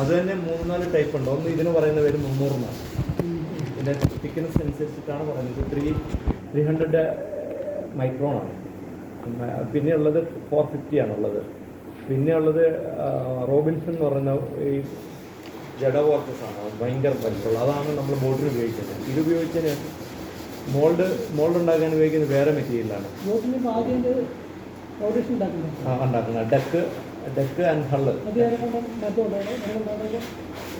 അത് തന്നെ 3-4 ടൈപ്പ് ഉണ്ട്. ഒന്ന് ഇതിന് പറയുന്ന പേര് 300 എന്നാണ്. ഇതിൻ്റെ തിക്നെസ് അനുസരിച്ചിട്ടാണ് പറയുന്നത്. 300 മൈക്രോണാണ്. പിന്നെ ഉള്ളത് 450 ആണുള്ളത്. പിന്നെ ഉള്ളത് റോബിൻസൺ എന്ന് പറയുന്ന ഈ ജഡവർക്കസാണ്. ഭയങ്കര വലിപ്പമുള്ള അതാണ് നമ്മൾ ബോട്ടിന് ഉപയോഗിക്കുന്നത്. ഇത് ഉപയോഗിച്ചതിന് മോൾഡ് ഉണ്ടാക്കാൻ ഉപയോഗിക്കുന്നത് വേറെ മെറ്റീരിയലാണ് ഉണ്ടാക്കുന്നത്. ഡെക്ക് ആൻഡ് ഹള്ള്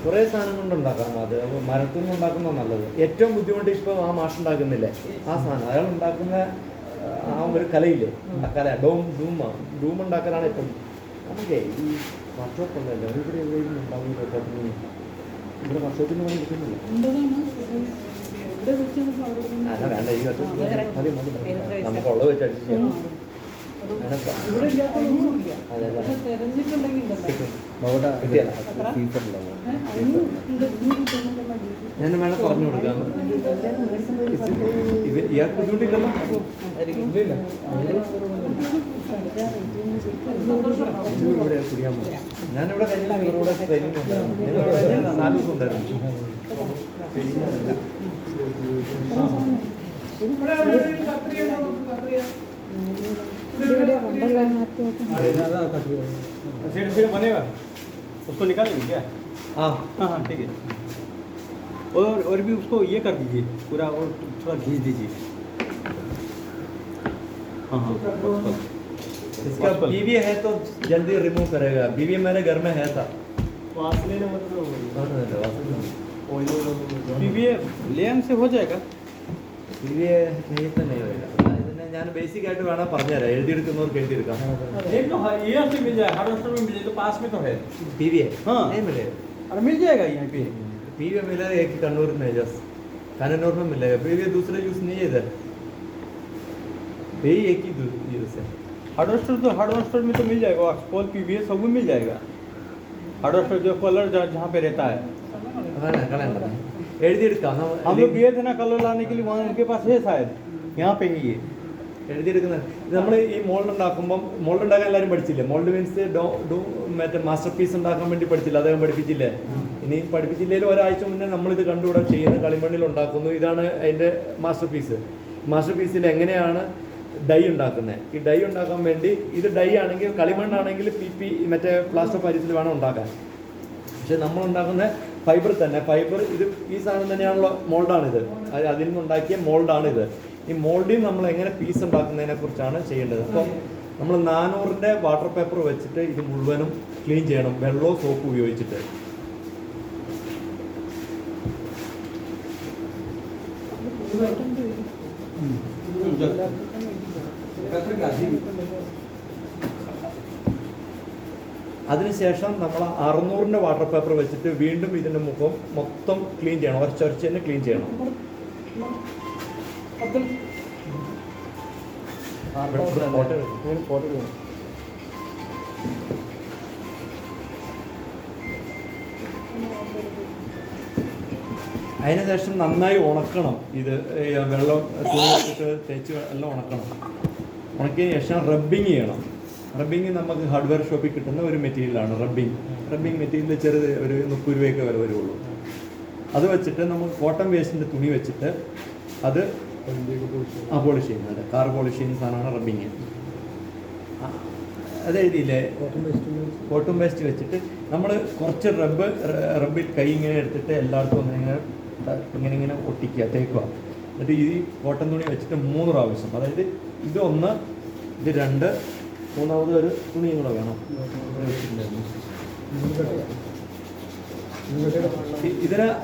കുറേ സാധനം കൊണ്ട് ഉണ്ടാക്കാം. അത് മരത്തിൽ നിന്ന് ഉണ്ടാക്കുന്ന നല്ലത്. ഏറ്റവും ബുദ്ധിമുട്ട് ഇപ്പോൾ ആ മാഷ് ഉണ്ടാക്കുന്നില്ലേ ആ സാധനം, അയാൾ ഉണ്ടാക്കുന്ന ആ ഒരു കലയില്ലേ, ആ കല ഡൂം ഉണ്ടാക്കലാണ് ഇപ്പം. നമുക്ക് ഈ വർക്ക്ഷോപ്പ് ഉണ്ടല്ലോ, ഇവിടെ എവിടെയും ഉണ്ടാവില്ല. ഇവിടെ വർക്ക്ഷോപ്പിൽ നിന്ന് കിട്ടുന്നില്ല. അല്ല വേണ്ട, ഈ മതി നമുക്കുള്ളത് വെച്ച് അഡ്ജസ്റ്റ് ചെയ്യണം. ഞാൻ വേണം പറഞ്ഞു കൊടുക്കാം. ഇയാൾക്ക് ബുദ്ധിമുട്ടില്ലല്ലോ. ഇവിടെ കുടിയാൻ പോകും. ഞാനിവിടെ കഴിഞ്ഞാൽ ഇവരോട് ട്രെയിനിങ് ഉണ്ടായിരുന്നു. 4 ദിവസം ഉണ്ടായിരുന്നു. बनेगा उसको निकालेंगे क्या? हाँ हाँ हाँ ठीक है. और भी उसको ये कर दीजिए पूरा, और थोड़ा खींच दीजिए. हाँ हाँ इसका बीवी है तो जल्दी रिमूव करेगा. बीवी मेरे घर में है था. लेन से हो जाएगा. बीवी नहीं तो नहीं होगा. ഞാൻ ബേസിക് ആയിട്ട് വേണം പറഞ്ഞുതരാം. എഴുതിയെടുക്കുന്നവർക്ക് എഴുതിയെടുക്കാം. मिल जाएगा, हार्डवेयर में मिल जाएगा. तो पास में तो है पीवीए. हाँ नहीं मिलेगा. अरे मिल जाएगा यहाँ पे. पीवीए मिलेगा एक कन्नूर में, जस्ट कन्नूर में मिलेगा. पीवीए दूसरा यूज नहीं है इधर, यही एक ही यूज है. हार्डवेयर में तो मिल जाएगा. ऑक्सपोल पीवीए सब में मिल जाएगा. हार्डवेयर जो कलर जहाँ पे रहता है എഴുതിയെടുക്കാം. हम लोग गए थे ना कलर लाने के लिए, वहाँ उनके पास है शायद, यहाँ पे ही है എഴുതിയെടുക്കുന്നത്. നമ്മൾ ഈ മോൾഡ് ഉണ്ടാക്കുമ്പം, മോൾഡ് ഉണ്ടാക്കാൻ എല്ലാവരും പഠിച്ചില്ലേ? മോൾഡ് മീൻസ് മറ്റേ മാസ്റ്റർ പീസ് ഉണ്ടാക്കാൻ വേണ്ടി പഠിച്ചില്ല, അദ്ദേഹം പഠിപ്പിച്ചില്ലേ? ഇനി പഠിപ്പിച്ചില്ലെങ്കിലും ഒരാഴ്ച മുന്നേ നമ്മളിത് കണ്ടുകൂടെ ചെയ്യുന്ന കളിമണ്ണിൽ ഉണ്ടാക്കുന്നു. ഇതാണ് അതിൻ്റെ മാസ്റ്റർ പീസ്. മാസ്റ്റർ പീസിൽ എങ്ങനെയാണ് ഡൈ ഉണ്ടാക്കുന്നത്? ഈ ഡൈ ഉണ്ടാക്കാൻ വേണ്ടി ഇത് ഡൈ ആണെങ്കിൽ, കളിമണ്ണാണെങ്കിൽ PP മറ്റേ പ്ലാസ്റ്റർ പാരീസിൽ വേണം ഉണ്ടാക്കാൻ. പക്ഷെ നമ്മൾ ഉണ്ടാക്കുന്ന ഫൈബർ തന്നെ, ഫൈബർ ഇത് ഈ സാധനം തന്നെയാണല്ലോ, മോൾഡാണിത്. അതിൽ നിന്നുണ്ടാക്കിയ മോൾഡാണിത്. ഈ മോൾഡിൽ നമ്മൾ എങ്ങനെ പീസ് ഉണ്ടാക്കുന്നതിനെ കുറിച്ചാണ് ചെയ്യേണ്ടത്. അപ്പം നമ്മൾ 400 വാട്ടർ പേപ്പർ വെച്ചിട്ട് ഇത് മുഴുവനും ക്ലീൻ ചെയ്യണം, വെള്ളവും സോപ്പ് ഉപയോഗിച്ചിട്ട്. അതിനുശേഷം നമ്മൾ 600 വാട്ടർ പേപ്പർ വെച്ചിട്ട് വീണ്ടും ഇതിൻ്റെ മുഖം മൊത്തം ക്ലീൻ ചെയ്യണം, ഉരച്ച് തന്നെ ക്ലീൻ ചെയ്യണം. അതിനുശേഷം നന്നായി ഉണക്കണം. ഇത് വെള്ളം വെച്ചിട്ട് തേച്ച് എല്ലാം ഉണക്കണം. ഉണക്കിയതിന് ശേഷം റബ്ബിങ് ചെയ്യണം. റബ്ബിങ് നമുക്ക് ഹാർഡ്വെയർ ഷോപ്പിൽ കിട്ടുന്ന ഒരു മെറ്റീരിയലാണ് റബ്ബിങ് മെറ്റീരിയൽ. ചെറുത് ഒരു 30 രൂപയൊക്കെ വില വരുള്ളൂ. അത് വെച്ചിട്ട് നമുക്ക് കോട്ടൺ വേസ്റ്റിൻ്റെ തുണി വെച്ചിട്ട് അത് പോളിഷ് ചെയ്യുന്നത്. കാർ പോളിഷ് ചെയ്യുന്ന സാധനമാണ് റബ്ബിങ്. അത് എഴുതിയില്ലേ? കോട്ടൺ വേസ്റ്റ് വെച്ചിട്ട് നമ്മൾ കുറച്ച് റബ്ബിൽ കൈ ഇങ്ങനെ എടുത്തിട്ട് എല്ലായിടത്തും ഇങ്ങനെ ഒട്ടിക്കുക, തേക്കുക. എന്നിട്ട് ഈ കോട്ടൺ തുണി വെച്ചിട്ട് 3 പ്രാവശ്യം, അതായത് ഇത് 1, ഇത് 2, മൂന്നാമത് ഒരു തുണിയും കൂടെ വേണം.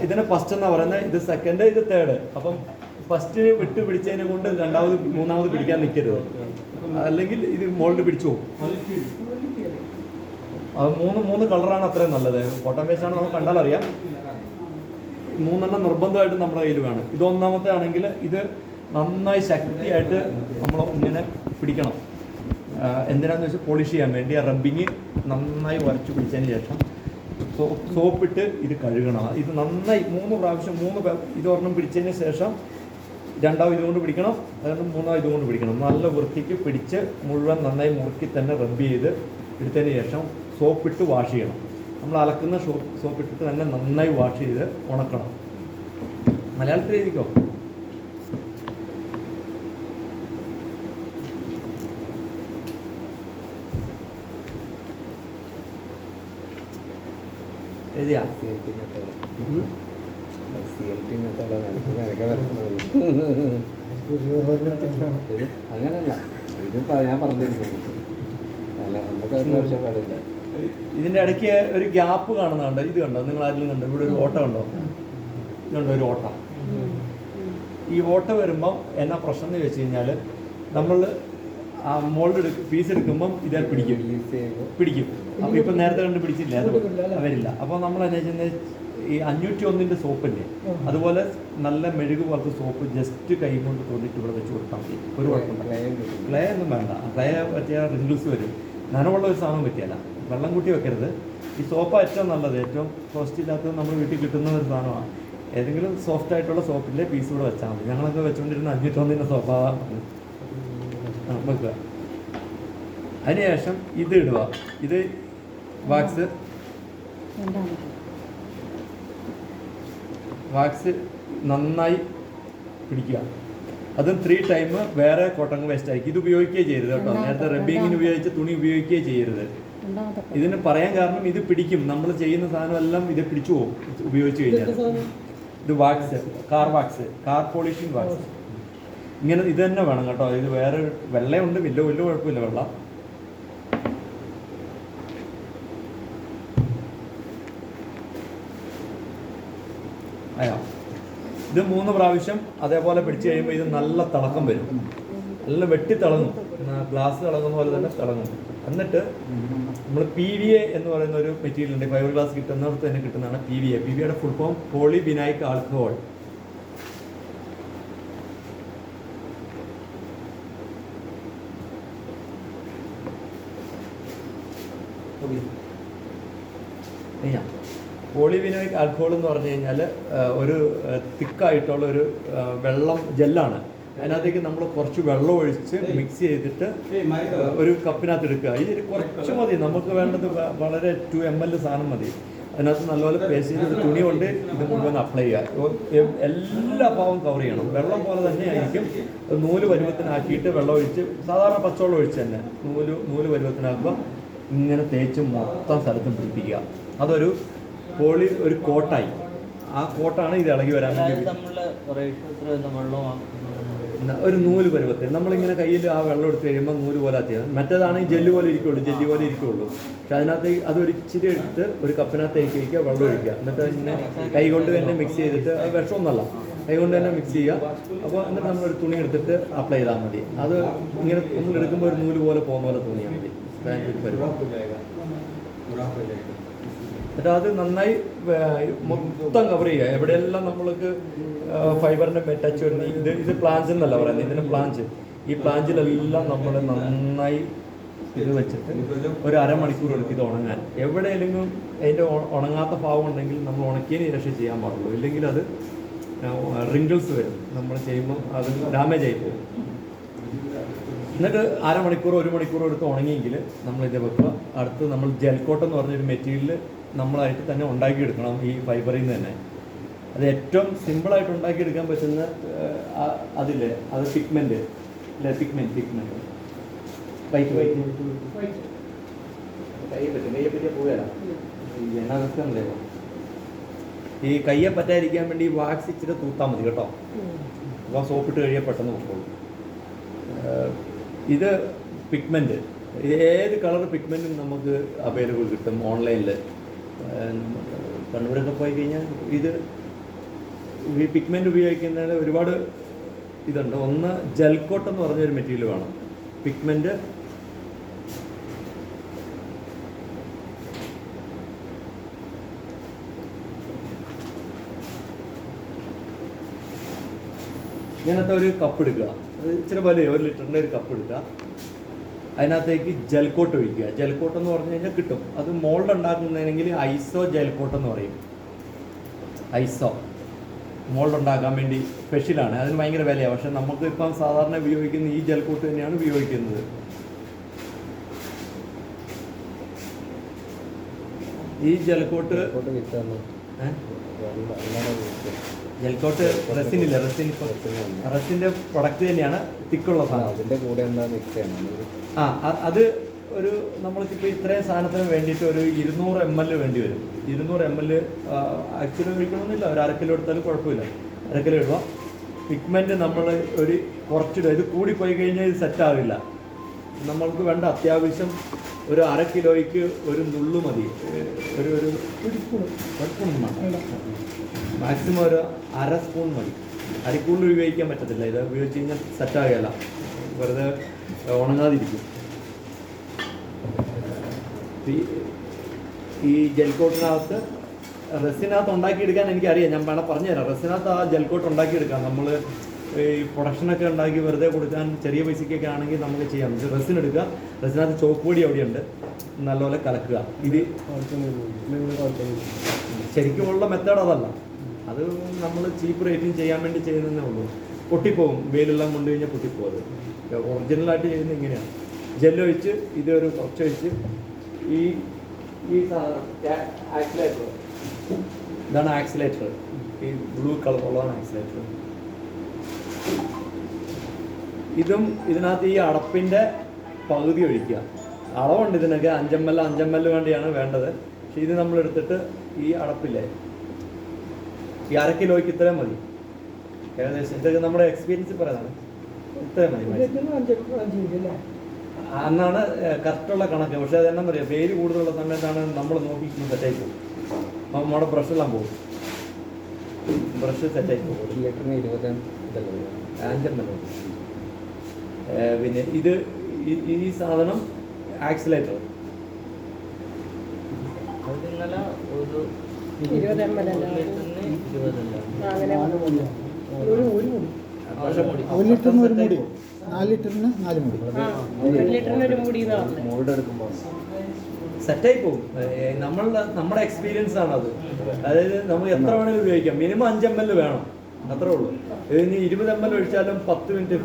ഇതിനെ ഫസ്റ്റ് എന്നാ പറയുന്നത്, ഇത് സെക്കൻഡ്, ഇത് തേർഡ്. അപ്പം ഫസ്റ്റ് വിട്ട് പിടിച്ചതിനെ കൊണ്ട് മൂന്നാമത് പിടിക്കാൻ നിൽക്കരുത്, അല്ലെങ്കിൽ ഇത് മോൾഡ് പിടിച്ചു പോകും. അത് 3 കളറാണ് അത്രയും നല്ലത്. കോട്ടൺ വേസ്റ്റ് ആണ്, നമുക്ക് കണ്ടാൽ അറിയാം. 3 നിർബന്ധമായിട്ട് നമ്മുടെ കയ്യിൽ വേണം. ഇത് ഒന്നാമത്തെ ആണെങ്കിൽ ഇത് നന്നായി ശക്തിയായിട്ട് നമ്മൾ ഇങ്ങനെ പിടിക്കണം. എന്തിനാന്ന് വെച്ചാൽ പോളിഷ് ചെയ്യാൻ വേണ്ടി. ആ റബ്ബിങ് നന്നായി ഉരച്ചു പിടിച്ചതിന് ശേഷം സോപ്പിട്ട് ഇത് കഴുകണം. ഇത് നന്നായി 3 പ്രാവശ്യം, ഇതൊരെണ്ണം പിടിച്ചതിന് ശേഷം 2ാമത് ഇതുകൊണ്ട് പിടിക്കണം, അതുകൊണ്ട് 3ാമത് ഇതുകൊണ്ട് പിടിക്കണം. നല്ല വൃത്തിക്ക് പിടിച്ച് മുഴുവൻ നന്നായി മുറുക്കി തന്നെ റബ്ബ് ചെയ്ത് എടുത്തതിന് ശേഷം സോപ്പിട്ട് വാഷ് ചെയ്യണം. നമ്മൾ അലക്കുന്ന സോപ്പ് ഇട്ടിട്ട് തന്നെ നന്നായി വാഷ് ചെയ്ത് ഉണക്കണം. മലയാളത്തിൽ എഴുതിക്കോ. എഴുതിയാ? അങ്ങനല്ല, ഇതിപ്പോ ഞാൻ പറഞ്ഞിരിക്കുന്നു. അല്ല, നമുക്ക് ഒരു ആവശ്യപ്പാടില്ല. ഇതിൻ്റെ ഇടയ്ക്ക് ഒരു ഗ്യാപ്പ് കാണുന്നുണ്ട്. ഇത് കണ്ടോ? നിങ്ങൾ ആരെങ്കിലും കണ്ടോ? ഇവിടെ ഒരു ഓട്ടം ഉണ്ടോ? ഇതുണ്ടോ ഒരു ഓട്ടം? ഈ ഓട്ടം വരുമ്പം എന്നാ പ്രശ്നം എന്ന് വെച്ച് കഴിഞ്ഞാൽ നമ്മൾ ആ മോൾഡ് പീസ് എടുക്കുമ്പം ഇതേ പിടിക്കും. അപ്പോൾ ഇപ്പം നേരത്തെ കണ്ട് പിടിച്ചില്ല, അത് വരില്ല. അപ്പോൾ നമ്മൾ എന്നാ ചെയ്യുന്നത്, ഈ 501 സോപ്പില്ലേ, അതുപോലെ നല്ല മെഴുക് പോലത്തെ സോപ്പ് ജസ്റ്റ് കൈ കൊണ്ട് തോന്നിട്ട് ഇവിടെ വെച്ച് കൊടുത്താൽ മതി. ഒരു കുഴപ്പമില്ല. ക്ലേ ഒന്നും വേണ്ട. ക്ലേ പറ്റിയാൽ റിങ്കിൾസ് വരും. നനവുള്ള ഒരു സാധനം പറ്റിയല്ല. വെള്ളം കൂട്ടി വെക്കരുത്. ഈ സോപ്പ് ഏറ്റവും നല്ലത്, ഏറ്റവും കോസ്റ്റ് ഇല്ലാത്തത് നമ്മൾ വീട്ടിൽ കിട്ടുന്ന ഒരു സാധനമാണ്. ഏതെങ്കിലും സോഫ്റ്റ് ആയിട്ടുള്ള സോപ്പിൻ്റെ പീസ് കൂടെ വെച്ചാൽ മതി. ഞങ്ങളൊക്കെ വെച്ചുകൊണ്ടിരുന്ന 501 സോപ്പാണ് വെക്കുക. അതിനുശേഷം ഇത് ഇടുക. ഇത് വാക്സ് നന്നായി പിടിക്കുക. അതും 3 ടൈം വേറെ കോട്ടൺ വേസ്റ്റ് ആയിരിക്കും. ഇത് ഉപയോഗിക്കുകയും ചെയ്യരുത് കേട്ടോ. നേരത്തെ റബ്ബിങ്ങിന് ഉപയോഗിച്ച തുണി ഉപയോഗിക്കുകയും ചെയ്യരുത്. ഇതിന് പറയാൻ കാരണം ഇത് പിടിക്കും. നമ്മൾ ചെയ്യുന്ന സാധനം എല്ലാം ഇത് പിടിച്ചു പോകും ഉപയോഗിച്ച് കഴിഞ്ഞാൽ. ഇത് വാക്സ്, കാർ പോളിഷിംഗ് വാക്സ്. ഇങ്ങനെ ഇത് തന്നെ വേണം കേട്ടോ. ഇത് വേറെ വെള്ളയുണ്ട്, വലിയ കുഴപ്പമില്ല വെള്ളം. അയ്യോ, ഇത് 3 പ്രാവശ്യം അതേപോലെ പിടിച്ചു കഴിയുമ്പോൾ ഇത് നല്ല തിളക്കം വരും. നല്ല വെട്ടി തിളങ്ങും. ഗ്ലാസ് തിളങ്ങുന്ന പോലെ തന്നെ തിളങ്ങും. എന്നിട്ട് നമ്മൾ PVA എന്ന് പറയുന്ന ഒരു മെറ്റീരിയൽ ഉണ്ട്. ഫൈബർ ഗ്ലാസ് കിട്ടുന്നിടത്ത് തന്നെ കിട്ടുന്നതാണ് PVA. PVAയുടെ full form polyvinyl alcohol. Polyvinyl alcohol എന്ന് പറഞ്ഞു കഴിഞ്ഞാൽ ഒരു തിക്കായിട്ടുള്ള ഒരു വെള്ളം ജെല്ലാണ്. അതിനകത്തേക്ക് നമ്മൾ കുറച്ച് വെള്ളം ഒഴിച്ച് മിക്സ് ചെയ്തിട്ട് ഒരു കപ്പിനകത്ത് എടുക്കുക. ഇതിൽ കുറച്ച് മതി. നമുക്ക് വേണ്ടത് വളരെ 2 ml സാധനം മതി. അതിനകത്ത് നല്ലപോലെ പേസ്റ്റ് ചെയ്ത് തുണി കൊണ്ട് ഇത് മുഴുവൻ അപ്ലൈ ചെയ്യുക. എല്ലാ ഭാഗവും കവർ ചെയ്യണം. വെള്ളം പോലെ തന്നെ ആയിരിക്കും. നൂല് പരുവത്തിനാക്കിയിട്ട് വെള്ളം ഒഴിച്ച്, സാധാരണ പച്ചവെള്ളം ഒഴിച്ച് തന്നെ നൂല് പരുവത്തിനാക്കുക. ഇങ്ങനെ തേച്ച് മൊത്തം സ്ഥലത്തും പിടിപ്പിക്കുക. അതൊരു ഒരു കോട്ടായി. ആ കോട്ടാണ് ഇത് ഇളകി വരാൻ വേണ്ടി. ഒരു നൂല് പരുവത്തിൽ നമ്മളിങ്ങനെ കയ്യിൽ ആ വെള്ളം എടുത്ത് കഴിയുമ്പോൾ നൂല് പോലെ ചെയ്യാം. മറ്റേതാണെങ്കിൽ ജെല്ലി പോലെ ഇരിക്കുള്ളൂ. പക്ഷെ അതിനകത്ത് അതൊരിച്ചിരി എടുത്ത് ഒരു കപ്പിനകത്തേക്ക് വയ്ക്കുക, വെള്ളം ഒഴിക്കുക. എന്നിട്ട് ഇങ്ങനെ കൈ കൊണ്ട് തന്നെ മിക്സ് ചെയ്തിട്ട്, അത് വിഷമൊന്നല്ല, കൈ കൊണ്ട് തന്നെ മിക്സ് ചെയ്യുക. അപ്പോൾ എന്നിട്ട് നമ്മളൊരു തുണി എടുത്തിട്ട് അപ്ലൈ ചെയ്താൽ മതി. അത് ഇങ്ങനെ നമ്മൾ എടുക്കുമ്പോൾ ഒരു നൂല് പോലെ പോകുന്ന പോലെ തോന്നിയാൽ മതി. എന്നിട്ട് അത് നന്നായി മൊത്തം കവർ ചെയ്യുക. എവിടെയെല്ലാം നമ്മൾക്ക് ഫൈബറിൻ്റെ ടച്ച് വരുന്നത്, ഇത് പ്ലാഞ്ച് എന്നല്ല പറയുന്നത്, ഇതിന് പ്ലാഞ്ച്. ഈ പ്ലാഞ്ചിലെല്ലാം നമ്മൾ നന്നായി ഇത് വെച്ചിട്ട് ഒരു അരമണിക്കൂർ എടുക്കും ഇത് ഉണങ്ങാൻ. എവിടെയെങ്കിലും അതിൻ്റെ ഉണങ്ങാത്ത ഭാവം ഉണ്ടെങ്കിൽ നമ്മൾ ഉണക്കിയതിന് ശേഷം ചെയ്യാൻ പാടുള്ളൂ. ഇല്ലെങ്കിൽ അത് റിങ്കിൾസ് വരും. നമ്മൾ ചെയ്യുമ്പോൾ അത് ഡാമേജ് ആയി പോകും. എന്നിട്ട് അരമണിക്കൂറോ 1 മണിക്കൂറോ എടുത്ത് ഉണങ്ങിയെങ്കിൽ നമ്മളിത് വെക്കുക. അടുത്ത് നമ്മൾ ജെൽക്കോട്ട് എന്ന് പറഞ്ഞൊരു മെറ്റീരിയൽ നമ്മളായിട്ട് തന്നെ ഉണ്ടാക്കിയെടുക്കണം. ഈ ഫൈബറിൽ നിന്ന് തന്നെ അത് ഏറ്റവും സിമ്പിളായിട്ട് ഉണ്ടാക്കിയെടുക്കാൻ പറ്റുന്ന അതില്ലേ, അത് പിഗ്മെൻറ്റ് അല്ലേ? പിഗ്മെൻറ്റ് വൈറ്റ് കയ്യെ പറ്റിയ പോയാലോ ജനാവസ്ഥ. ഈ കയ്യെ പറ്റാതിരിക്കാൻ വേണ്ടി വാക്സ് ഇച്ചിരി തൂത്താൽ മതി കേട്ടോ. അപ്പോൾ സോപ്പിട്ട് കഴിയാൻ പെട്ടെന്ന് നോക്കുള്ളൂ. ഇത് പിഗ്മെൻറ്റ്, ഏത് കളർ പിഗ്മെൻറ്റും നമുക്ക് അവൈലബിൾ കിട്ടും ഓൺലൈനിൽ. കണ്ണൂരൊക്കെ പോയി കഴിഞ്ഞാൽ ഈ പിഗ്മെൻറ്റ് ഉപയോഗിക്കുന്നതിന് ഒരുപാട് ഇതുണ്ട്. ഒന്ന് ജെൽക്കോട്ട് എന്ന് പറഞ്ഞൊരു മെറ്റീരിയൽ വേണം. പിഗ്മെൻറ്റ് ഇങ്ങനത്തെ ഒരു കപ്പ് എടുക്കുക. അത് ഇച്ചിരി വലിയ 1 ലിറ്ററിൻ്റെ ഒരു കപ്പ് എടുക്കുക. അതിനകത്തേക്ക് ജെൽക്കോട്ട് ഒഴിക്കുക. ജെൽക്കോട്ട് എന്ന് പറഞ്ഞു കഴിഞ്ഞാൽ കിട്ടും. അത് മോൾഡ് ഉണ്ടാക്കുന്നതെങ്കിൽ ഐസോ ജെൽക്കോട്ട് എന്ന് പറയും. ഐസോ മോൾഡ് ഉണ്ടാക്കാൻ വേണ്ടി സ്പെഷ്യലാണ്. അതിന് ഭയങ്കര വിലയാണ്. പക്ഷെ നമുക്ക് ഇപ്പം സാധാരണ ഉപയോഗിക്കുന്ന ഈ ജെൽക്കോട്ട് തന്നെയാണ് ഉപയോഗിക്കുന്നത്. ഈ ജൽക്കോട്ട് വിറ്റാണ് ജൽക്കോട്ട് റെസിനില്ല, റെസിൻ്റെ പ്രൊഡക്റ്റ് തന്നെയാണ്, തിക്കുള്ള സാധനം. അതിൻ്റെ കൂടെ എന്താ മിക്സ് ചെയ്യണം? അത് ഒരു നമ്മൾക്കിപ്പോൾ ഇത്രയും സാധനത്തിന് വേണ്ടിയിട്ട് ഒരു 200 ml വേണ്ടി വരും. 200 ml ആക്ച്വലി ഒഴിക്കണമെന്നില്ല, ഒരു 1/2 കിലോ എടുത്താലും കുഴപ്പമില്ല. 1/2 കിലോ ഇടുക. പിഗ്മെൻറ്റ് നമ്മൾ ഒരു കുറച്ചിടുക. ഇത് കൂടിപ്പോയി കഴിഞ്ഞാൽ ഇത് സെറ്റാവില്ല. നമ്മൾക്ക് വേണ്ട അത്യാവശ്യം ഒരു 1/2 കിലോയ്ക്ക് ഒരു നുള്ളു മതി. ഒരു സ്പൂൺ മാക്സിമം ഒരു 1/2 സ്പൂൺ മതി. അരിക്കൂളിൽ ഉപയോഗിക്കാൻ പറ്റത്തില്ല. ഇത് ഉപയോഗിച്ച് കഴിഞ്ഞാൽ സെറ്റാകുകയല്ല, വെറുതെ ഉണങ്ങാതിരിക്കും. ഈ ജെൽക്കോട്ടിനകത്ത് റെസിനകത്ത് ഉണ്ടാക്കിയെടുക്കാൻ എനിക്കറിയാം, ഞാൻ വേണം പറഞ്ഞുതരാം. റെസിനകത്ത് ആ ജെൽക്കോട്ട് ഉണ്ടാക്കിയെടുക്കാം. നമ്മൾ ഈ പ്രൊഡക്ഷനൊക്കെ ഉണ്ടാക്കി വെറുതെ കൊടുക്കാൻ ചെറിയ പൈസയ്ക്കൊക്കെ ആണെങ്കിൽ നമുക്ക് ചെയ്യാം. റെസിൻ എടുക്കുക, റെസിനകത്ത് ചോക്ക് പൊടി അവിടെയുണ്ട്, നല്ലപോലെ കലക്കുക. ഇത് ശരിക്കുമുള്ള മെത്തേഡ് അതല്ല, അത് നമ്മൾ ചീപ്പ് റേറ്റിന് ചെയ്യാൻ വേണ്ടി ചെയ്യുന്നതേ ഉള്ളൂ. പൊട്ടിപ്പോകും, വെയിലെല്ലാം കൊണ്ടു കഴിഞ്ഞാൽ പൊട്ടിപ്പോകും. അത് ഒറിജിനലായിട്ട് ചെയ്യുന്നത് ഇങ്ങനെയാണ്. ജെല്ലൊഴിച്ച് ഇതൊരു കുറച്ചൊഴിച്ച് ഈ സാധനം ആക്സിലേറ്റർ, ഇതാണ് ആക്സിലേറ്റർ. ഈ ബ്ലൂ കളറുള്ളതാണ് ആക്സിലേറ്റർ. ഇതും ഇതിനകത്ത് ഈ അടപ്പിൻ്റെ പകുതി ഒഴിക്കുക. അളവുണ്ട് ഇതിനൊക്കെ, 5 ml വേണ്ടിയാണ് വേണ്ടത്. പക്ഷെ ഇത് നമ്മളെടുത്തിട്ട് ഈ അടപ്പില്ലേ, ഈ 1/2 കിലോയ്ക്ക് ഇത്രയും മതി ഏകദേശം. ഇതൊക്കെ നമ്മുടെ എക്സ്പീരിയൻസ് പറയുന്നതാണ്. ഇത്രയും മതി എന്നാണ് കറക്റ്റുള്ള കണക്ക്. പക്ഷേ അതെന്നാ പറയുക, വെയിൽ കൂടുതലുള്ള സമയത്താണ് നമ്മൾ നോക്കി സെറ്റായി പോകും. നമ്മുടെ ബ്രഷെല്ലാം പോകും, ബ്രഷ് സെറ്റായി പോകും. 1 ലിറ്ററിന് 20 5 ml. പിന്നെ ഇത് ഈ സാധനം ആക്സിലേറ്റർ. സെറ്റായി പോകും. നമ്മുടെ എക്സ്പീരിയൻസ് ആണത്. അതായത് നമുക്ക് എത്ര വേണമെങ്കിലും ഉപയോഗിക്കാം. മിനിമം 5 ml വേണം, അത്രേ ഉള്ളൂ. ഇതിന് 20 ml ഒഴിച്ചാലും 10 മിനിറ്റ്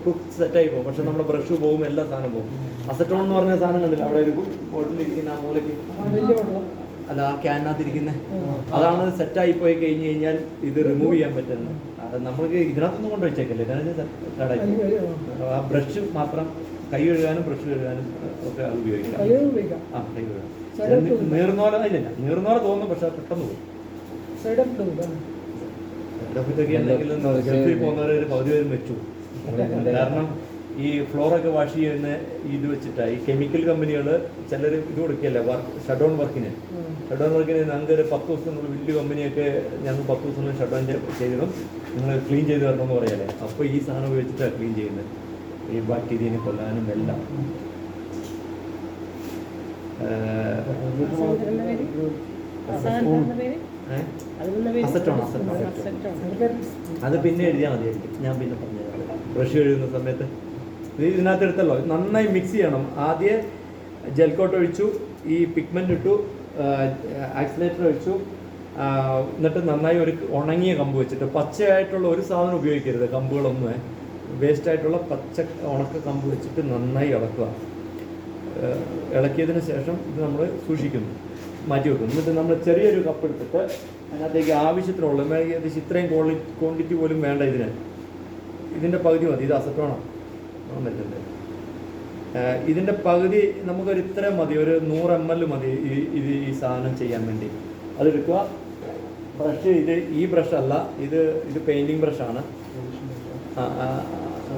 കുക്ക് സെറ്റായി പോകും. പക്ഷെ നമ്മുടെ ബ്രഷ് പോകും, എല്ലാ സാധനം പോകും. അസറ്റോൺ എന്ന് പറഞ്ഞ സാധനം കണ്ടില്ല, അവിടെ ഒരു ബോട്ടിലിരിക്കുന്ന ആ മൂലയ്ക്ക്, അല്ല ആ ക്യാനകത്തിരിക്കുന്നത്, അതാണ് സെറ്റായി പോയി കഴിഞ്ഞ് കഴിഞ്ഞാൽ ഇത് റിമൂവ് ചെയ്യാൻ പറ്റുന്നത്. അത് നമ്മൾക്ക് ഇതിനകത്തൊന്നും കൊണ്ട് വെച്ചേക്കല്ലേ, ഇതിനകത്ത് സെറ്റായി. ആ ബ്രഷ് മാത്രം കൈ കഴുകാനും ബ്രഷ് കഴുകാനും ഒക്കെ അത് ഉപയോഗിക്കാം. ആ കൈ കഴുകാം. നീർന്നോല ഇല്ല, നീർന്നോല തോന്നും, പക്ഷെ പെട്ടെന്ന് പോകും. ഇതൊക്കെ എന്തെങ്കിലും ഗൾഫിൽ പോകുന്നവർ ഒരു പകുതി പേരും വെച്ചു. കാരണം ഈ ഫ്ലോറൊക്കെ വാഷ് ചെയ്യുന്ന ഇത് വെച്ചിട്ടാണ് ഈ കെമിക്കൽ കമ്പനികൾ ചിലർ ഇത് കൊടുക്കുകയല്ല, ഷട്ട് ഡൗൺ വർക്കിന് ഞങ്ങൾക്ക് ഒരു 10 ദിവസത്തിനുള്ളിൽ വലിയ കമ്പനിയൊക്കെ ഞങ്ങൾ 10 ദിവസം ഷട്ട് ഡൗൺ ചെയ്തിടും, നിങ്ങൾ ക്ലീൻ ചെയ്ത് തരണമെന്ന് പറയാല്ലേ. അപ്പോൾ ഈ സാധനം ഉപയോഗിച്ചിട്ടാണ് ക്ലീൻ ചെയ്യുന്നത്, ഈ ബാക്ടീരിയനെ കൊല്ലാനും എല്ലാം. അത് പിന്നെ എഴുതിയാൽ മതിയായിരിക്കും, ഞാൻ പിന്നെ പറഞ്ഞുതരാം. ബ്രഷ് കഴുകുന്ന സമയത്ത് ഇതിനകത്ത് എടുത്തല്ലോ, നന്നായി മിക്സ് ചെയ്യണം. ആദ്യം ജെൽക്കോട്ട് ഒഴിച്ചു, ഈ പിഗ്മെൻ്റ് ഇട്ടു, ആക്സിലേറ്റർ ഒഴിച്ചു, എന്നിട്ട് നന്നായി ഒരു ഉണങ്ങിയ കമ്പ് വെച്ചിട്ട്, പച്ചയായിട്ടുള്ള ഒരു സാധനം ഉപയോഗിക്കരുത്, കമ്പുകളൊന്നും വേസ്റ്റായിട്ടുള്ള പച്ച ഉണക്ക കമ്പ് വെച്ചിട്ട് നന്നായി ഇളക്കുക. ഇളക്കിയതിന് ശേഷം ഇത് നമ്മൾ സൂക്ഷിക്കുന്നു, മാറ്റി വെക്കുന്നു. എന്നിട്ട് നമ്മൾ ചെറിയൊരു കപ്പ് എടുത്തിട്ട് അതിനകത്തേക്ക് ആവശ്യത്തിനുള്ള, ഏകദേശം ഇത്രയും ക്വാണ്ടിറ്റി പോലും വേണ്ട ഇതിന്, ഇതിൻ്റെ പകുതി മതി. ഇത് അസറ്റോണാണ് പറ്റുന്നത്. ഇതിൻ്റെ പകുതി നമുക്കൊരു ഇത്രയും മതി, ഒരു 100 ml മതി ഈ സാധനം ചെയ്യാൻ വേണ്ടി. അതെടുക്കുക. ബ്രഷ് ഈ ബ്രഷ് അല്ല, ഇത് പെയിൻറ്റിങ് ബ്രഷാണ്.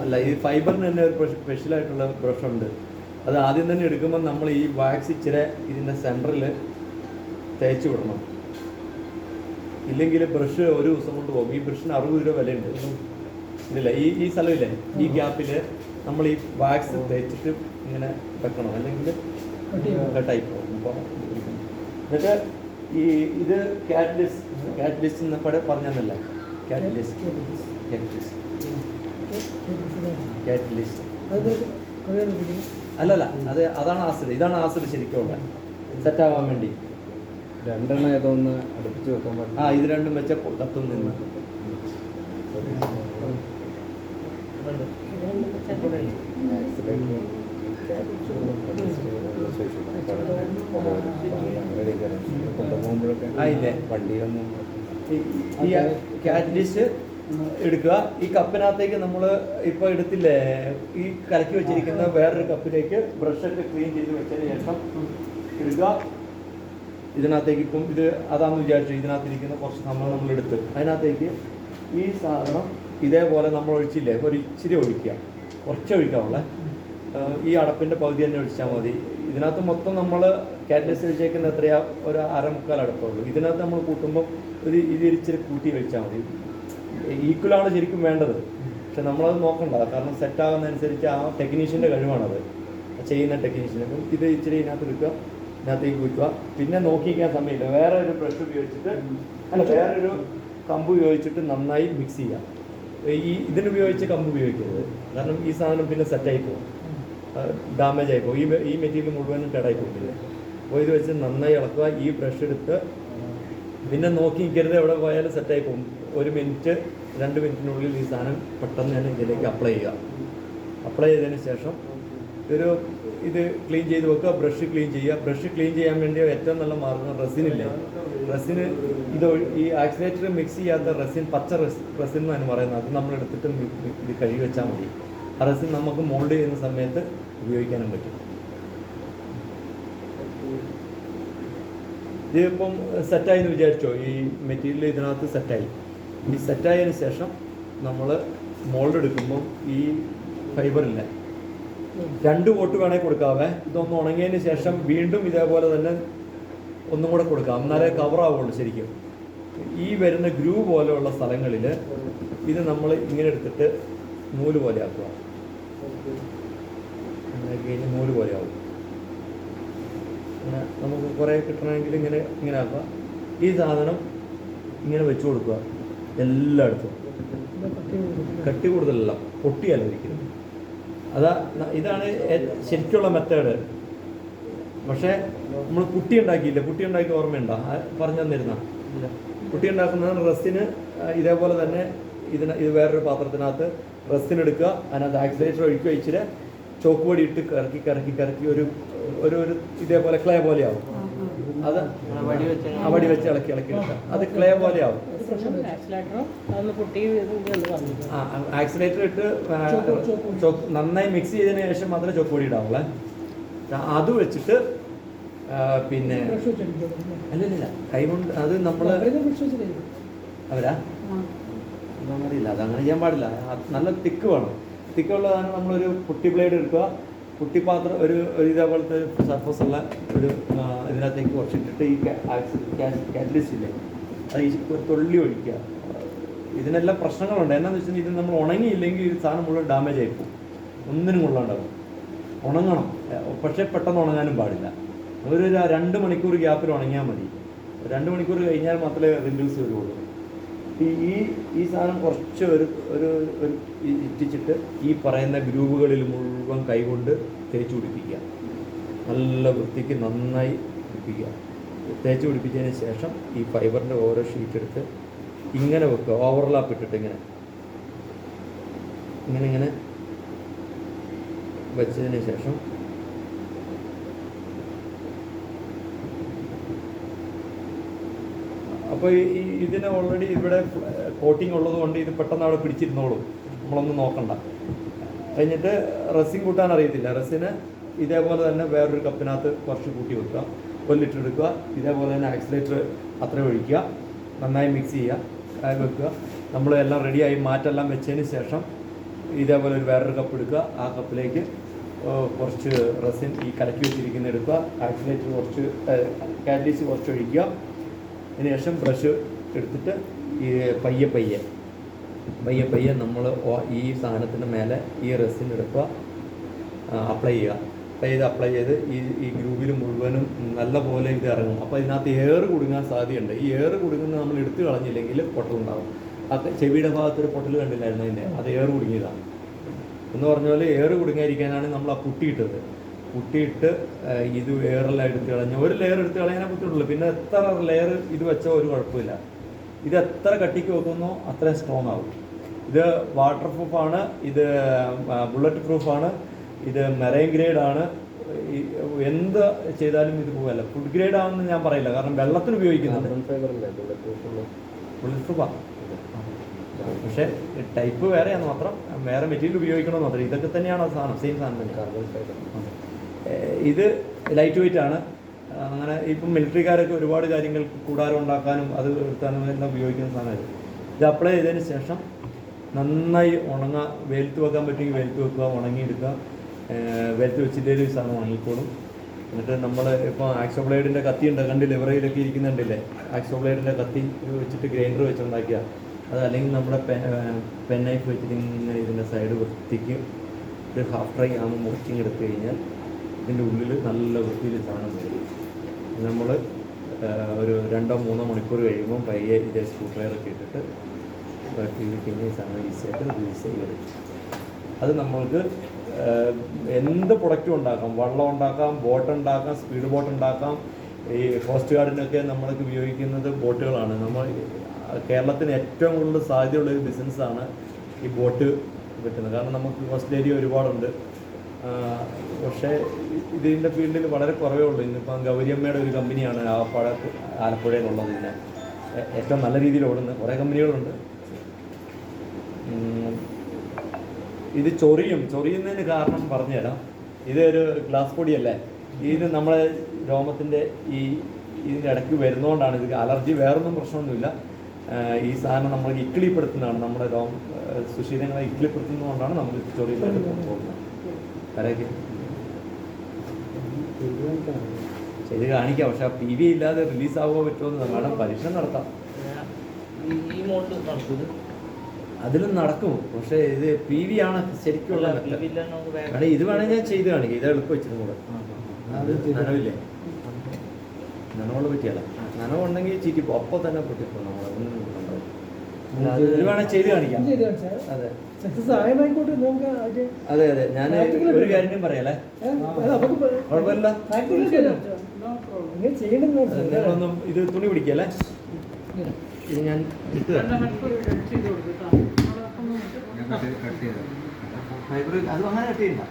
അല്ല, ഈ ഫൈബറിന് തന്നെ ഒരു സ്പെഷ്യലായിട്ടുള്ള ബ്രഷുണ്ട്. അത് ആദ്യം തന്നെ എടുക്കുമ്പോൾ നമ്മൾ ഈ വാക്സ് ഇച്ചിരി ഇതിൻ്റെ സെൻറ്ററിൽ തേച്ച് വിടണം, ഇല്ലെങ്കിൽ ബ്രഷ് ഒരു ദിവസം കൊണ്ട് പോകും. ഈ ബ്രഷിന് 60 രൂപ വിലയുണ്ട്. ഇല്ല, ഈ സ്ഥലമില്ലേ, ഈ ഗ്യാപ്പിൽ നമ്മൾ ഈ വാക്സ് തേച്ചിട്ട് ഇങ്ങനെ വെക്കണം, അല്ലെങ്കിൽ കട്ടായി പോകും. അപ്പോൾ എന്നിട്ട് ഇത് കാറ്റലിസ്റ്റ് എന്ന് പറഞ്ഞല്ല, കാറ്റലിസ്റ്റ് അല്ലല്ല, അതാണ് ആസിഡ്. ഇതാണ് ആസിഡ് ശരിക്കും സെറ്റാവാൻ വേണ്ടി. രണ്ടെണ്ണം ഏതോന്ന് അടുപ്പിച്ച് വെക്കാൻ പറ്റും. ഇത് രണ്ടും വെച്ച കത്തും നിന്ന്. കൊണ്ടുപോകുമ്പോഴൊക്കെ ആയില്ലേ? വണ്ടിയൊന്നും ഈ കാറ്റലിസ്റ്റ് എടുക്കുക. ഈ കപ്പിനകത്തേക്ക് നമ്മൾ ഇപ്പോൾ എടുത്തില്ലേ, ഈ കലക്കി വെച്ചിരിക്കുന്ന വേറൊരു കപ്പിലേക്ക് ബ്രഷൊക്കെ ക്ലീൻ ചെയ്ത് വെച്ചതിന് ശേഷം എടുക്കുക. ഇതിനകത്തേക്ക് ഇപ്പം ഇത് അതാണെന്ന് വിചാരിച്ചു, ഇതിനകത്തിരിക്കുന്ന കുറച്ച് നമ്മൾ എടുത്ത് അതിനകത്തേക്ക് ഈ സാധനം ഇതേപോലെ നമ്മൾ ഒഴിച്ചില്ലേ, ഒരു ഇച്ചിരി ഒഴിക്കുക, കുറച്ച് ഒഴിക്കാവുള്ള ഈ അടപ്പിൻ്റെ പകുതി തന്നെ ഒഴിച്ചാൽ മതി. ഇതിനകത്ത് മൊത്തം നമ്മൾ കാറ്റലിസ്റ്റ് വെച്ചേക്കുന്ന എത്രയാ, ഒരു അരമുക്കാൽ അടപ്പുള്ളൂ. ഇതിനകത്ത് നമ്മൾ കൂട്ടുമ്പോൾ ഇത് ഇച്ചിരി കൂട്ടി വെച്ചാൽ മതി. ഈക്വലാണ് ശരിക്കും വേണ്ടത്, പക്ഷെ നമ്മളത് നോക്കണ്ട, കാരണം സെറ്റാകുന്നതനുസരിച്ച് ആ ടെക്നീഷ്യൻ്റെ കഴിവാണത്, ചെയ്യുന്ന ടെക്നീഷ്യൻ. അപ്പം ഇത് ഇച്ചിരി ഇതിനകത്ത് എടുക്കുക, ഇതിനകത്തേക്ക് വയ്ക്കുക. പിന്നെ നോക്കിക്കാൻ സമയമില്ല, വേറെ ഒരു ബ്രഷ് ഉപയോഗിച്ചിട്ട് വേറൊരു കമ്പ് ഉപയോഗിച്ചിട്ട് നന്നായി മിക്സ് ചെയ്യുക. ഇതിനുപയോഗിച്ച് കമ്പ് ഉപയോഗിക്കരുത്, കാരണം ഈ സാധനം പിന്നെ സെറ്റായി പോകും, ഡാമേജ് ആയി പോകും, ഈ മെറ്റീരിയൽ മുഴുവനും കേടായി പോകില്ല. അപ്പോൾ ഇത് വെച്ച് നന്നായി ഇളക്കുക. ഈ ബ്രഷ് എടുത്ത് പിന്നെ നോക്കി നിൽക്കരുത്, എവിടെ പോയാലും സെറ്റായി പോകും. 1 മിനിറ്റ് 2 മിനിറ്റിനുള്ളിൽ ഈ സാധനം പെട്ടെന്ന് തന്നെ ഇതിലേക്ക് അപ്ലൈ ചെയ്യുക. അപ്ലൈ ചെയ്തതിന് ശേഷം ഇത് ക്ലീൻ ചെയ്ത് വെക്കുക. ബ്രഷ് ക്ലീൻ ചെയ്യുക. ബ്രഷ് ക്ലീൻ ചെയ്യാൻ വേണ്ടി ഏറ്റവും നല്ല മാർഗ്ഗം റെസിനില്ലേ, റെസിന് ഈ ആക്സിലേറ്റർ മിക്സ് ചെയ്യാത്ത റെസിൻ, പച്ച റെസിൻ എന്നാണ് പറയുന്നത്, അത് നമ്മൾ എടുത്തിട്ട് ഇത് കഴുകി വെച്ചാൽ മതി. ആ റെസിൻ നമുക്ക് മോൾഡ് ചെയ്യുന്ന സമയത്ത് ഉപയോഗിക്കാനും പറ്റും. ഇതിപ്പം സെറ്റായി എന്ന് വിചാരിച്ചോ, ഈ മെറ്റീരിയൽ ഇതിനകത്ത് സെറ്റായി. ഈ സെറ്റായതിന് ശേഷം നമ്മൾ മോൾഡ് എടുക്കുമ്പോൾ ഈ ഫൈബറില്ല 2 കോട്ട് വേണേൽ കൊടുക്കാവേ. ഇതൊന്ന് ഉണങ്ങിയതിന് ശേഷം വീണ്ടും ഇതേപോലെ തന്നെ ഒന്നും കൂടെ കൊടുക്കാം, എന്നാലേ കവറാവുള്ളൂ ശരിക്കും. ഈ വരുന്ന ഗ്രൂ പോലെയുള്ള സ്ഥലങ്ങളിൽ ഇത് നമ്മൾ ഇങ്ങനെ എടുത്തിട്ട് നൂല് പോലെ ആക്കുക. അങ്ങനെ കഴിഞ്ഞ് നൂല് പോലെ ആവും. അങ്ങനെ നമുക്ക് കുറേ കിട്ടണമെങ്കിൽ ഇങ്ങനെ ആക്കുക. ഈ സാധനം ഇങ്ങനെ വെച്ച് കൊടുക്കുക എല്ലായിടത്തും. കട്ടി കൂടുതലല്ല, പൊട്ടിയല്ല ഒരിക്കലും. ഇതാണ് ശരിക്കുള്ള മെത്തേഡ്. പക്ഷേ നമ്മൾ പുട്ടി ഉണ്ടാക്കിയില്ല, പുട്ടി ഉണ്ടാക്കി ഓർമ്മയുണ്ടോ? പറഞ്ഞു തന്നിരുന്ന പുട്ടി ഉണ്ടാക്കുന്ന റെസിന് ഇതേപോലെ തന്നെ ഇത് വേറൊരു പാത്രത്തിനകത്ത് റെസിന് എടുക്കുക, അതിനകത്ത് ആക്സിലേറ്റർ ഒഴിക്കുക, ഇച്ചിരി ചോക്ക് പൊടി ഇട്ട് കറക്കി ഒരു ഇതേപോലെ ക്ലേ പോലെയാവും. അത് വടി വെച്ച് ഇളക്കി എടുക്കുക, അത് ക്ലേ പോലെയാവും. ആക്സിലേറ്റർ ഇട്ട് നന്നായി മിക്സ് ചെയ്തതിന് ശേഷം മാത്രമേ ചോക്ക് പൊടി ഇടാവുള്ളേ. അത് വെച്ചിട്ട് പിന്നെ അല്ലല്ല കൈകൊണ്ട് അത് നമ്മൾ അവരാ അറിയില്ല, അതങ്ങനെ ചെയ്യാൻ പാടില്ല. നല്ല തിക്ക് വേണം. തിക്കുള്ളതാണ്. നമ്മളൊരു പുട്ടി ബ്ലേഡ് എടുക്കുക, പുട്ടിപ്പാത്രം ഒരു ഇതേപോലത്തെ സർഫസ് ഉള്ള ഒരു ഇതിനകത്തേക്ക് കുറച്ചിട്ടിട്ട് ഈ കാറ്റലിസ്റ്റ് ഇല്ലേ, അത് ഒരു തുള്ളി ഒഴിക്കുക. ഇതിനെല്ലാം പ്രശ്നങ്ങളുണ്ട്. എന്നാന്ന് വെച്ചിട്ടുണ്ടെങ്കിൽ ഇത് നമ്മൾ ഉണങ്ങിയില്ലെങ്കിൽ ഈ സാധനം മുഴുവൻ ഡാമേജ് ആയിപ്പോവും, ഒന്നിനും കൊള്ളാണ്ടാവും. ഉണങ്ങണം, പക്ഷേ പെട്ടെന്ന് ഉണങ്ങാനും പാടില്ല. ഒരു 2 മണിക്കൂർ ഗ്യാപ്പിൽ ഉണങ്ങിയാൽ മതി. 2 മണിക്കൂർ കഴിഞ്ഞാൽ മാത്രമേ റിന്യൂസ് വരുള്ളൂ. ഈ സാധനം കുറച്ച് ഒരു ഇറ്റിച്ചിട്ട് ഈ പറയുന്ന ഗ്രൂവുകളിൽ മുഴുവൻ കൈകൊണ്ട് തേച്ച് പിടിപ്പിക്കുക. നല്ല വൃത്തിക്ക് നന്നായി പിടിപ്പിക്കുക. തേച്ച് പിടിപ്പിച്ചതിന് ശേഷം ഈ ഫൈബറിൻ്റെ ഓരോ ഷീറ്റ് എടുത്ത് ഇങ്ങനെ വെക്കുക, ഓവർലാപ്പ് ഇട്ടിട്ട് ഇങ്ങനെ വെച്ചതിന് ശേഷം അപ്പോൾ ഇതിന് ഓൾറെഡി ഇവിടെ കോട്ടിങ് ഉള്ളത് കൊണ്ട് ഇത് പെട്ടെന്ന് അവിടെ പിടിച്ചിരുന്നോളും, നമ്മളൊന്നും നോക്കണ്ട. കഴിഞ്ഞിട്ട് റെസിൻ കൂട്ടാൻ അറിയത്തില്ല, റെസിന് ഇതേപോലെ തന്നെ വേറൊരു കപ്പിനകത്ത് കുറച്ച് കൂട്ടി വെക്കുക, 1 ലിറ്റർ എടുക്കുക. ഇതേപോലെ തന്നെ ആക്സിലേറ്റർ അത്രയും ഒഴിക്കുക, നന്നായി മിക്സ് ചെയ്യുക, വെക്കുക. നമ്മൾ എല്ലാം റെഡിയായി മാറ്റെല്ലാം വെച്ചതിന് ശേഷം ഇതേപോലെ വേറൊരു കപ്പ് എടുക്കുക. ആ കപ്പിലേക്ക് കുറച്ച് റെസിൻ ഈ കലക്കി വെച്ചിരിക്കുന്ന എടുക്കുക, ആക്സിലേറ്റർ കുറച്ച് കാറ്റലിസ്റ്റ് കുറച്ച് ഒഴിക്കുക. അതിന് ശേഷം ബ്രഷ് എടുത്തിട്ട് ഈ പയ്യെ നമ്മൾ ഈ സാധനത്തിൻ്റെ മേലെ ഈ റെസിൻ എടുക്കുക, അപ്ലൈ ചെയ്ത് ഈ ഗ്രൂവിൽ മുഴുവനും നല്ല പോലെ ഇത് ഇറങ്ങും. അപ്പോൾ ഇതിനകത്ത് എയർ കുടുങ്ങാൻ സാധ്യതയുണ്ട്. ഈ എയർ കുടുങ്ങുന്നത് നമ്മൾ എടുത്തു കളഞ്ഞില്ലെങ്കിൽ പൊട്ടലുണ്ടാകും. അത് ചെവിയുടെ ഭാഗത്തൊരു പൊട്ടൽ കണ്ടില്ലായിരുന്നു അതിൻ്റെ, അത് എയർ കുടുങ്ങിയതാണ്. എന്ന് പറഞ്ഞ പോലെ എയർ കുടുങ്ങാതിരിക്കാനാണ് നമ്മൾ ആ പുട്ടിയിട്ടത്. പുട്ടിയിട്ട് ഇത് എയറെല്ലാം എടുത്ത് കളഞ്ഞ് ഒരു ലെയർ എടുത്ത് കളയാനേ ബുദ്ധിമുട്ടുള്ളൂ. പിന്നെ എത്ര ലെയർ ഇത് വെച്ചാൽ ഒരു കുഴപ്പമില്ല. ഇത് എത്ര കട്ടിക്ക് വെക്കുന്നോ അത്രയും സ്ട്രോങ് ആവും. ഇത് വാട്ടർ പ്രൂഫാണ്, ഇത് ബുള്ളറ്റ് പ്രൂഫാണ്, ഇത് മെറൈൻ ഗ്രേഡാണ്. എന്ത് ചെയ്താലും ഇത് പോകല്ല. ഫുഡ് ഗ്രേഡ് ആണെന്ന് ഞാൻ പറയില്ല, കാരണം വെള്ളത്തിന് ഉപയോഗിക്കുന്നുണ്ട്. കാർബൺ ഫൈബർ അല്ലേ ബുള്ളറ്റ് പ്രൂഫുള്ള? ബുള്ളറ്റ് പ്രൂഫാണ്, പക്ഷേ ടൈപ്പ് വേറെയാണ് മാത്രം, വേറെ മെറ്റീരിയൽ ഉപയോഗിക്കണമെന്ന് മാത്രം. ഇതൊക്കെ തന്നെയാണ് ആ സാധനം, സെയിം സാധനം തന്നെ. Carbon fibre. ഇത് ലൈറ്റ് വെയിറ്റ് ആണ്. അങ്ങനെ ഇപ്പം മിലിറ്ററിക്കാരൊക്കെ ഒരുപാട് കാര്യങ്ങൾ കൂടാരം ഉണ്ടാക്കാനും അത് എടുത്താനും എല്ലാം ഉപയോഗിക്കുന്ന സാധനമാണ്. ഇത് അപ്ലൈ ചെയ്തതിന് ശേഷം നന്നായി ഉണങ്ങുക. വെയിലത്ത് വെക്കാൻ പറ്റുമെങ്കിൽ വെയിലത്ത് വെക്കുക, ഉണങ്ങിയെടുക്കുക. വെയിലത്ത് വെച്ചിട്ടേലും ഈ സാധനം ഉണങ്ങിക്കോളും. എന്നിട്ട് നമ്മൾ ഇപ്പോൾ ആക്സോ ബ്ലേഡിൻ്റെ കത്തി ഉണ്ട്, കണ്ടില്ലേ ഇവറയിലൊക്കെ ഇരിക്കുന്നുണ്ടല്ലേ, ആക്സോ ബ്ലേഡിൻ്റെ കത്തി വെച്ചിട്ട് ഗ്രൈൻഡർ വെച്ചുണ്ടാക്കിയ അത്, അല്ലെങ്കിൽ നമ്മുടെ പെൻ നൈഫ് വെച്ചിട്ട് ഇങ്ങനെ ഇതിൻ്റെ സൈഡ് വൃത്തിക്ക് ഇത് ഹാഫ് ഫ്രൈ ആകുമ്പോൾ മുറിച്ചിങ് എടുത്തു കഴിഞ്ഞാൽ ഇതിൻ്റെ ഉള്ളിൽ നല്ല വൃത്തിയിൽ സാധനം വരും. നമ്മൾ ഒരു 2-3 മണിക്കൂർ കഴിയുമ്പം പയ്യെ ഇതേ സ്ക്രൂ ഡ്രൈവറൊക്കെ ഇട്ടിട്ട് പിന്നെ ഈ സാധനം ഈസിയായിട്ട് റിലീസ് ചെയ്യും. അത് നമ്മൾക്ക് എന്ത് പ്രൊഡക്റ്റും ഉണ്ടാക്കാം. വള്ളം ഉണ്ടാക്കാം, ബോട്ട് ഉണ്ടാക്കാം, സ്പീഡ് ബോട്ട് ഉണ്ടാക്കാം. ഈ കോസ്റ്റ് ഗാർഡിനൊക്കെ നമ്മൾക്ക് ഉപയോഗിക്കുന്നത് ബോട്ടുകളാണ്. നമ്മൾ കേരളത്തിന് ഏറ്റവും കൂടുതൽ സാധ്യതയുള്ളൊരു ബിസിനസ്സാണ് ഈ ബോട്ട് പറ്റുന്നത്. കാരണം നമുക്ക് കോസ്റ്റ് ഏരിയ ഒരുപാടുണ്ട്, പക്ഷേ ഇതിൻ്റെ ഫീൽഡിൽ വളരെ കുറവേ ഉള്ളൂ. ഇന്നിപ്പം ഗൗരിയമ്മയുടെ ഒരു കമ്പനിയാണ് ആലപ്പുഴയിലുള്ളത്. ഇതിനെ ഏറ്റവും നല്ല രീതിയിൽ ഓടുന്നത് കുറേ കമ്പനികളുണ്ട്. ഇത് ചൊറിയുന്നതിന് കാരണം പറഞ്ഞുതരാം. ഇതൊരു ഗ്ലാസ് പൊടിയല്ലേ, ഇത് നമ്മളെ രോമത്തിൻ്റെ ഇതിൻ്റെ ഇടയ്ക്ക് വരുന്നതുകൊണ്ടാണ്. ഇത് അലർജി വേറൊന്നും പ്രശ്നമൊന്നുമില്ല. ഈ സാധനം നമ്മൾ ഇക്കിളിപ്പെടുത്തുന്നതാണ്, നമ്മുടെ സുശീലങ്ങളെ ഇക്കിളിപ്പെടുത്തുന്നതുകൊണ്ടാണ് നമ്മൾ ചൊറിയുന്നത് പോകുന്നത്. കരയ്ക്ക് ചെയ്ത് കാണിക്കാം, പക്ഷെ PV ഇല്ലാതെ റിലീസാവുക പറ്റുമെന്ന് വേണം പരീക്ഷണം നടത്താം. അതിലും നടക്കും, പക്ഷേ ഇത് PV ആണ് ശരിക്കുള്ള മെത്തേഡ്. ഇത് വേണമെങ്കിൽ ഞാൻ ചെയ്ത് കാണിക്കാം, ഇത് എളുപ്പം വെച്ചിട്ടും കൂടെ. അത് നനവില്ലേ, നനവുള്ള പറ്റിയല്ല, നനവുണ്ടെങ്കിൽ ചീറ്റിപ്പോ അപ്പോൾ തന്നെ പൊട്ടിപ്പോ. ഇത് വേണമെങ്കിൽ ചെയ്ത് കാണിക്കാം. അതെ അതെ അതെ, ഞാൻ ഒരു കാര്യം പറയാലേ, കുഴപ്പമില്ല. നിങ്ങളൊന്നും ഇത് തുണി പിടിക്കല്ലേ, ഇത് ഞാൻ ഇട്ട് ഫൈബർ അത് അങ്ങനെ കട്ട് ചെയ്യണ്ട.